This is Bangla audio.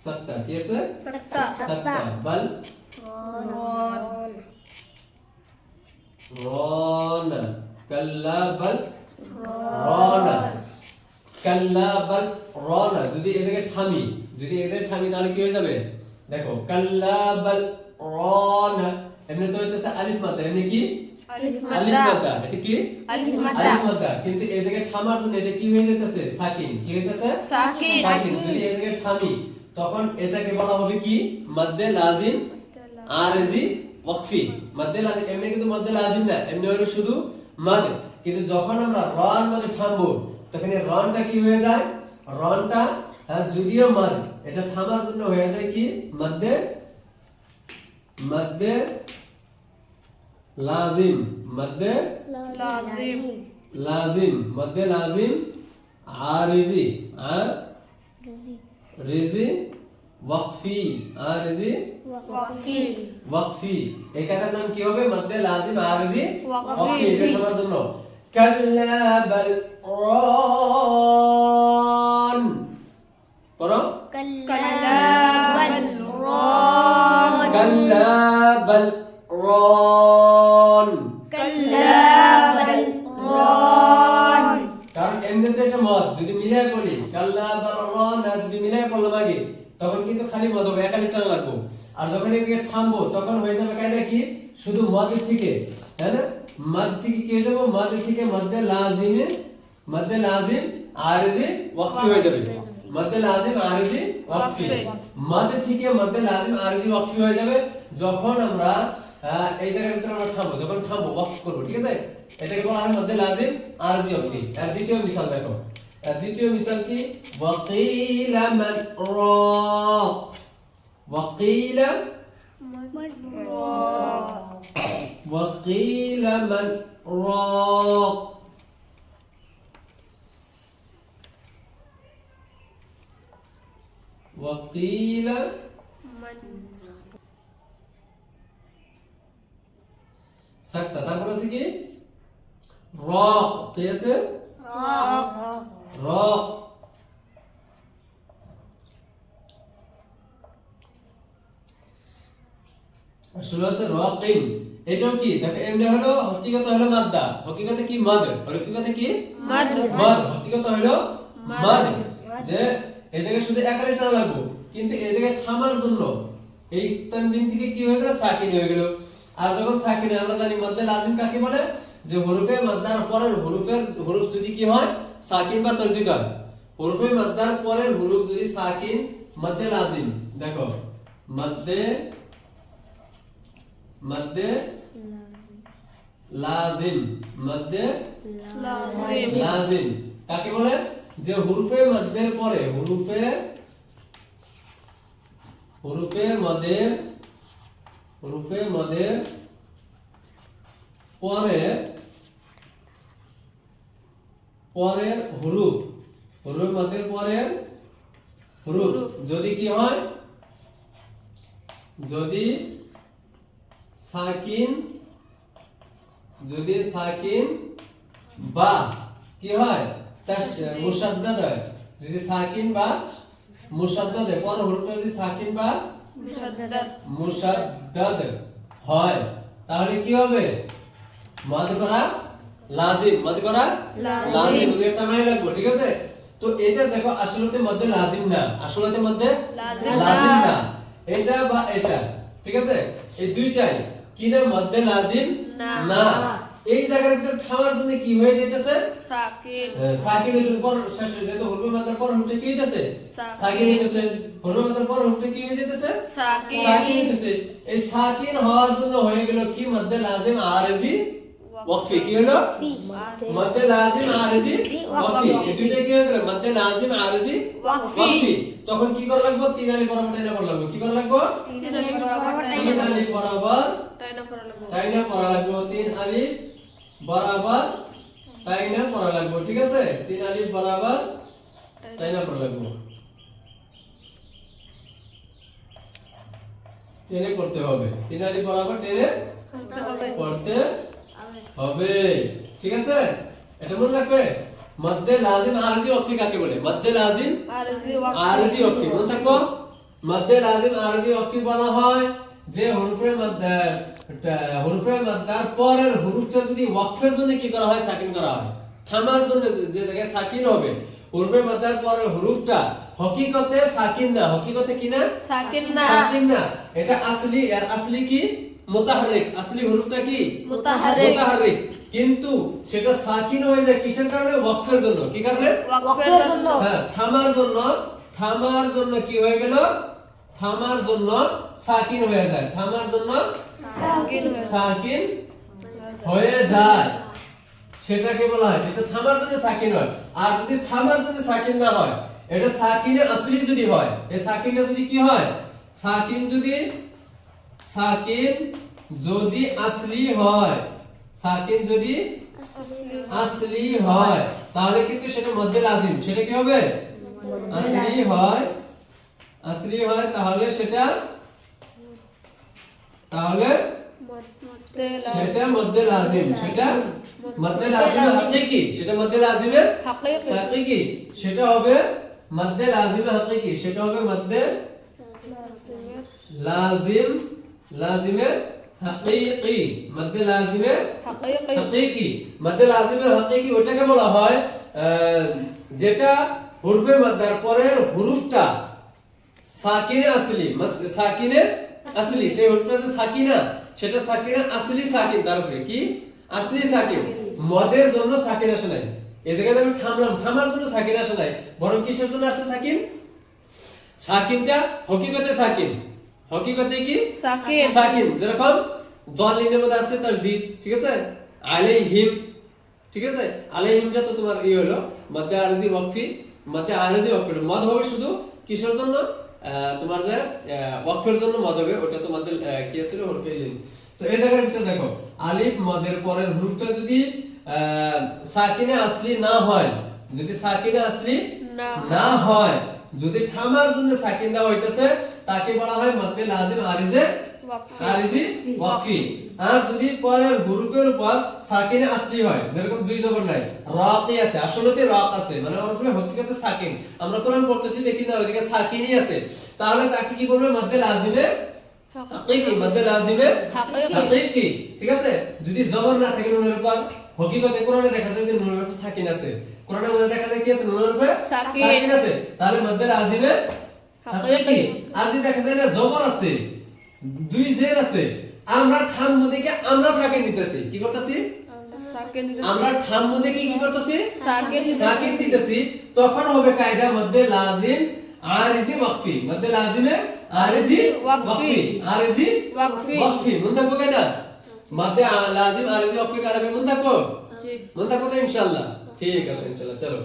सकता कैसे सकता सकता बल रौन रौन कल्ला बल रौन कल्ला बल रौन যদি এই জায়গায় থামি তাহলে কি হয়ে যাবে দেখো কল্লা বল রৌন এমনি তো হইতেছে আলিফ মাদ্দা এমনি কি আলিফ আলিফ মাদ্দা মাদ্দা এটা কি আলিফ আলিফ মাদ্দা মাদ্দা কিন্তু এই জায়গায় থামার জন্য এটা কি হয়ে যাইতেছে সাকিন কি হইতেছে সাকিন সাকিন যদি এই জায়গায় থামি তখন এটাকে বলা হবে কি মাদ্দে লাজিম আরজি ওয়াকফি মাদ্দে লাজিম এমনি কিন্তু মাদ্দে লাজিম না এমনি হলো শুধু মাদ কিন্তু যখন আমরা রন মধ্যে থামবো তখন এই রনটা কি হয়ে যায় রনটা যদিও মাদ এটা থামার জন্য হয়ে যায় কি মাদ্দে লাজিম মাদ্দে লাজিম লাজিম মাদ্দে লাজিম আরজি রিজি ওয়াকফি আরজি ওয়াকফি ওয়াকফি এই কাটার নাম কি হবে মাদ্দে লাজিম আরজি ওয়াকফি। ওয়াকফি এটা তোমার জন্য কাল্লা বাল রান পড়ো কাল্লা বাল রৌন কাল্লা বাল রান কাল্লা বাল রৌন কারণ এমনিতে এটা মদ যদি মিলাই পড়ি কাল্লা বাল রান আর যদি মিলাই পড়লাম আগে তখন কিন্তু খালি মদ হবে একালি টান লাগবে আর যখন এদিকে থামবো তখন হয়ে যাবে কায়দা কি শুধু মদ থেকে তাই না মদ থেকে কি হয়ে যাবে মদ থেকে মদ্দে লাজিম আরজি ওয়াকফি হয়ে যাবে মদ্দে লাজিম আরজি ওয়াকফি মদ থেকে মদ্দে লাজিম আরজি ওয়াকফি হয়ে যাবে যখন আমরা এই জায়গার ভিতরে আমরা থামবো যখন থামবো ওয়াকফ করব ঠিক আছে এটাকে বলা হয় মদ্দে লাজিম আরজি ওয়াকফি আর দ্বিতীয় মিসাল দেখো দ্বিতীয় মিসাল কি ওয়াকিলা মান রাক ওয়াকিলা وقيل من راق وقيل सकता তারপর আছে কি রাক কি আছে রাক আসলে আছে রাকিন এটাও কি দেখো এমনি হলো হকিকত হলো মাদ্দা হকিকতে কি মাদ হকিকতে কি মাদ হকিকত হলো মাদ যে এই জায়গায় শুধু একালি টান লাগবে কিন্তু এই জায়গায় থামার জন্য এই তানবিন থেকে কি হয়ে গেল সাকিন হয়ে গেল আর যখন সাকিন আমরা জানি মাদ্দে লাজিম কাকে বলে যে হরফে মাদ্দার পরের হরফ যদি কি হয় সাকিন বা তাসদীদ হয় হরফে মাদ্দার পরের হরফ যদি সাকিন মাদ্দে লাজিম দেখো মাদ্দে লাজিম মাদ্দে লাজিম কাকে বলে যে হরফে মাদ্দের পরে হরফে মদের পরে হরফে মদের পরে হরফ যদি কি হয় যদি সাকিন বা কি হয় মুশাদ্দাদ হয় যদি সাকিন বা মুশাদ্দাদ হয় কোন হরফটা যদি সাকিন বা মুশাদ্দাদ হয় তাহলে কি হবে মদ করা লাজিম এটা মানে লাগবে ঠিক আছে তো এটা দেখো আসলতে মধ্যে লাজিম না আসলতে মধ্যে লাজিম না এটা বা এটা ঠিক আছে এই দুইটাই কি না মধ্যে লাজিম না এই জায়গার ভিতর থামার জন্য কি হয়ে যাইতেছে সাকিন এর পর শেষ হয়ে যায় তো হরফে মাদ্দার পর হরফটা কি হইতাছে সাকিন হইতাছে হরফে মাদ্দার পর হরফটা কি হয়ে যাইতেছে সাকিন হইতাছে এই সাকিন হওয়ার জন্য হয়ে গেল কি মধ্যে লাজিম আরজি ওয়াকফি কি হলো মধ্যে লাজিম আরজি ওয়াকফি এই দুইটা কি হয়ে গেল মধ্যে লাজিম আরজি ওয়াকফি তখন কি করা লাগবে তিন আলিফ বরাবর টাইনা করা লাগবে কি করা লাগবে তিন আলিফ বরাবর টাইনা করা লাগবে তিন আলিফ বরাবর টাইনা করা লাগবে ঠিক আছে তিন আলিফ বরাবর টাইনা করা লাগবে টেনে করতে হবে তিন আলিফ বরাবর টেনে করতে হবে ঠিক আছে এটা মনে রাখবে মধ্যে লাজিম আরজি ওয়াকফি কাকে বলে মধ্যে লাজিম আরজি ওয়াকফি মনে থাকবো মধ্যে লাজিম আরজি ওয়াকফি বলা হয় যে হরফে মাদ্দার পরের হরফটা যদি ওয়াকফের জন্য কি করা হয়, সাকিন করা হয়। থামার জন্য যে জায়গায় সাকিন হবে, হরফে মাদ্দার পরের হরফটা হকিকতে সাকিন না, হকিকতে কি না, সাকিন না, সাকিন না। এটা আসলি, এর আসলি কি, মুতাহাররিক। আসলি হরফটা কি, মুতাহাররিক। মুতাহাররিক, কিন্তু সেটা সাকিন হয়ে যায় কিসের কারণে, ওয়াকফের জন্য। কি কারণে, ওয়াকফের জন্য। হ্যাঁ, থামার জন্য। থামার জন্য কি হয়ে গেল, থামার জন্য সাকিন হয়ে যায়, থামার জন্য সাকিন হয়ে সাকিন হয়ে যায়, সেটাকে বলা হয় যেটা থামার জন্য সাকিন হয়। আর যদি থামার জন্য সাকিন না হয়, এটা সাকিনে আসলি যদি হয়, এই সাকিনটা যদি কি হয়, সাকিন যদি আসলি হয়, সাকিন যদি আসলি হয়, তাহলে কিন্তু সেটা মধ্যে লাজিম। সেটা কি হবে, আসলি হয়, আসলি হয়, তাহলে সেটা, তাহলে সেটা মধ্যে লাজিম, সেটা মধ্যে লাজিমে হাকিকি, সেটা মধ্যে লাজিমে হাকিকি, হাকিকি, সেটা হবে মধ্যে লাজিমে হাকিকি, সেটা হবে মধ্যে লাজিমে হাকিকি, মধ্যে লাজিমে হাকিকি, হাকিকি। মধ্যে লাজিমে হাকিকি ওটাকে বলা হয় যেটা হরফে মাদ্দার পরের হরফটা সাকিনে আসলি, সাকিনে আসলি, সেই হরফটা যে সাকিনা, সেটা সাকিনা আসলি সাকিন, তার উপরে কি, আসলি সাকিন। মদের জন্য সাকিন আসে নাই, এই জায়গায় আমি থামলাম, থামার জন্য সাকিন আসে নাই, বরং কিসের জন্য আসে সাকিন, সাকিনটা হকিকতে সাকিন, হকিকতে কি, সাকিন। সাকিন। যেরকম দলিনের মধ্যে আছে তাসদীদ, ঠিক আছে, আলাইহিম, ঠিক আছে, আলাইহিমটা তো তোমার ই হলো মধ্যে আরজি ওয়াকফি, মধ্যে আরজি ওয়াকফি, মদ হবে শুধু কিসের জন্য, তোমার যে ওয়াকফের জন্য মদ হবে, ওটা তো মধ্যে কি ছিল, হরফে লিন। তো এই জায়গার ভিতরে দেখো, আলিফ মদের পরের হরফটা যদি সাকিনে আসলি না হয়, যদি সাকিনে আসলি না হয়, যদি থামার জন্য সাকিন দেওয়া হইতেছে, তাকে বলা হয় মধ্যে লাজিম আরিজে আরিজি ওয়াকফি। আর যদি পরের হরফের উপর সাকিনে আসলি হয়, যেরকম দুই জবর নাই, রাকি আছে, আসলতে রাক আছে, মানে অর্থে হকিকতে সাকিন, আমরা কোরআন পড়তেছি দেখি না ওই জায়গায় সাকিনই আছে, তাহলে তাকে কি বলবে, মধ্যে লাজিমে হাকিকি, মধ্যে লাজিমে হাকিকি, ঠিক আছে। যদি জবর না থাকে নুনের উপর, হকিকতে কোরআনে দেখা যায় যে নুনের উপর সাকিন আছে, কোরআনের মধ্যে দেখা যায় কি আছে, নুনের উপর সাকিন আছে, তাহলে মধ্যে লাজিমে হাকিকি। আর যদি দেখা যায় না জবর আছে, দুই জের আছে, আমরা থাম্ব থেকে আমরা সাকিন দিতেছি, কি করতেছি, সাকিন, আমরা থাম্ব থেকে কি করতেছি, সাকিন, সাকিন দিতেছি, তখন হবে কায়দা মধ্যে লাজিম আরিজি ওয়াকফি, মধ্যে লাজিমে আরিজি ওয়াকফি, আরিজি ওয়াকফি, ওয়াকফি, মন থাকবো কায়দা, মধ্যে লাজিম আরিজি ওয়াকফি কারবে মন থাকবো, জি। মন থাকবো তো ইনশাআল্লাহ। ঠিক আছে ইনশাআল্লাহ, চলো।